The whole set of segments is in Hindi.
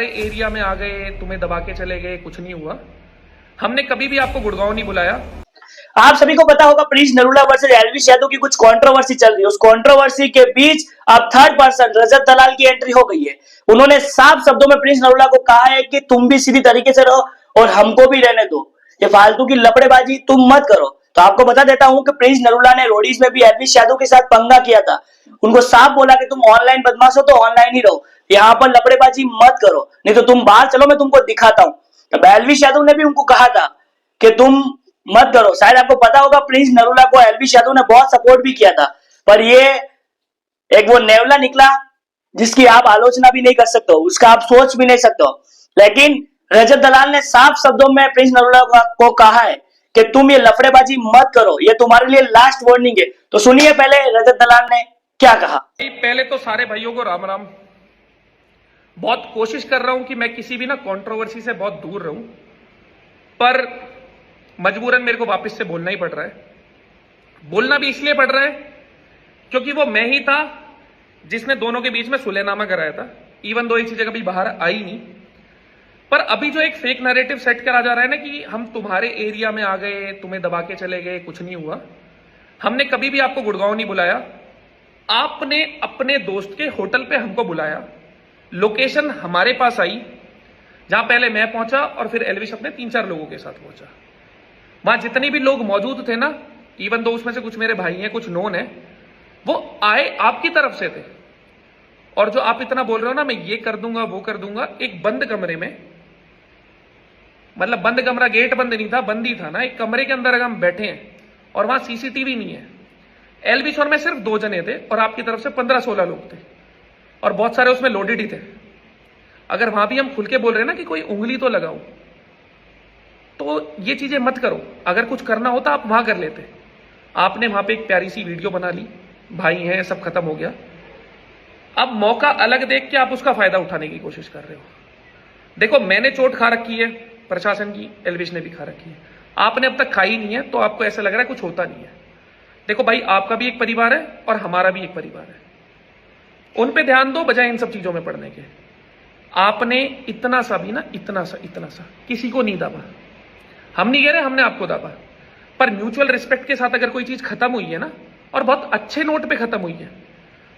एरिया में आ गए, तुम्हें दबा के चले गए, कुछ नहीं हुआ। हमने कभी भी आपको गुड़गांव नहीं बुलाया। आप सभी को पता होगा प्रिंस नरूला वर्सेस एल्विश यादव की कुछ कंट्रोवर्सी चल रही है। उस कंट्रोवर्सी के बीच अब थर्ड पर्सन रजत दलाल की एंट्री हो गई है। उन्होंने साफ शब्दों में प्रिंस नरूला को कहा है कि तुम भी सीधी तरीके से रहो और हमको भी रहने दो, ये फालतू की लपड़ेबाजी तुम मत करो। तो आपको बता देता हूं कि प्रिंस नरूला ने रोडीज में भी एल्विश यादव के साथ पंगा किया था। उनको साफ बोला कि तुम ऑनलाइन बदमाश हो तो ऑनलाइन ही रहो, यहाँ पर लपड़ेबाजी मत करो, नहीं तो तुम बाहर चलो, मैं तुमको दिखाता हूं। अब एल्विश यादव ने भी उनको कहा था कि तुम मत करो। शायद आपको पता होगा प्रिंस नरूला को एल्विश यादव ने बहुत सपोर्ट भी किया था, पर ये एक वो नेवला निकला जिसकी आप आलोचना भी नहीं कर सकते हो, उसका आप सोच भी नहीं सकते हो। लेकिन रजत दलाल ने साफ शब्दों में प्रिंस नरूला को कहा है कि तुम ये लफड़ेबाजी मत करो, ये तुम्हारे लिए लास्ट वार्निंग है। तो सुनिए पहले रजत दलाल ने क्या कहा। पहले तो सारे भाइयों को राम राम। बहुत कोशिश कर रहा हूं कि मैं किसी भी ना कंट्रोवर्सी से बहुत दूर रहूं, पर मजबूरन मेरे को वापस से बोलना ही पड़ रहा है। बोलना भी इसलिए पड़ रहा है क्योंकि वो मैं ही था जिसने दोनों के बीच में सुलहनामा कराया था। इवन दो एक चीज कभी बाहर आई नहीं, पर अभी जो एक फेक नैरेटिव सेट करा जा रहा है ना कि हम तुम्हारे एरिया में आ गए, तुम्हें दबा के चले गए, कुछ नहीं हुआ। हमने कभी भी आपको गुड़गांव नहीं बुलाया। आपने अपने दोस्त के होटल पे हमको बुलाया, लोकेशन हमारे पास आई, जहां पहले मैं पहुंचा और फिर एल्विश अपने 3-4 लोगों के साथ पहुंचा। वहां जितने भी लोग मौजूद थे ना, इवन दो उसमें से कुछ मेरे भाई हैं, कुछ नोन है, वो आए आपकी तरफ से थे। और जो आप इतना बोल रहे हो ना मैं ये कर दूंगा वो कर दूंगा, एक बंद कमरे में, मतलब बंद कमरा, गेट बंद नहीं था, बंद ही था ना, एक कमरे के अंदर अगर हम बैठे हैं और वहां सीसीटीवी नहीं है, एल्विश और मैं सिर्फ 2 जने थे और आपकी तरफ से 15-16 लोग थे और बहुत सारे उसमें लोडेड ही थे। अगर वहां भी हम खुल के बोल रहे हैं ना कि कोई उंगली तो लगाओ, तो ये चीजें मत करो। अगर कुछ करना होता आप वहां कर लेते। आपने वहां पे एक प्यारी सी वीडियो बना ली, भाई हैं, सब खत्म हो गया। अब मौका अलग देख के आप उसका फायदा उठाने की कोशिश कर रहे हो। देखो मैंने चोट खा रखी है प्रशासन की, एल्विश ने भी खा रखी है, आपने अब तक खाई नहीं है, तो आपको ऐसा लग रहा है कुछ होता नहीं है। देखो भाई, आपका भी एक परिवार है और हमारा भी एक परिवार है, उन पे ध्यान दो बजाय इन सब चीजों में पड़ने के। आपने इतना सा भी ना, इतना सा किसी को नहीं दाबा। हम नहीं कह रहे हमने आपको दाबा, पर म्यूचुअल रिस्पेक्ट के साथ अगर कोई चीज खत्म हुई है ना, और बहुत अच्छे नोट पे खत्म हुई है,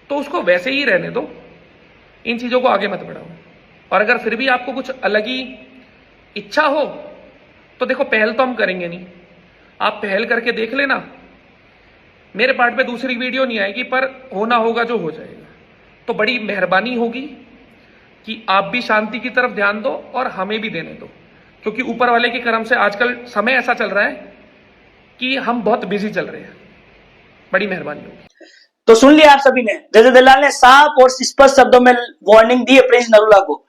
तो उसको वैसे ही रहने दो, इन चीजों को आगे मत बढ़ाओ। और अगर फिर भी आपको कुछ अलग ही इच्छा हो तो देखो, पहल तो हम करेंगे नहीं, आप पहल करके देख लेना। मेरे पार्ट पे दूसरी वीडियो नहीं आएगी, पर होना होगा जो हो जाएगा। तो बड़ी मेहरबानी होगी कि आप भी शांति की तरफ ध्यान दो और हमें भी देने दो, क्योंकि ऊपर वाले के करम से आजकल समय ऐसा चल रहा है कि हम बहुत बिजी चल रहे हैं। बड़ी मेहरबानी होगी। तो सुन लिया आप सभी ने, रजत दलाल ने साफ और स्पष्ट शब्दों में वार्निंग दी है प्रिंस नरूला को।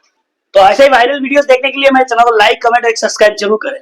तो ऐसे ही वायरल वीडियोस देखने के लिए मेरे चैनल को लाइक, कमेंट और सब्सक्राइब जरूर करें।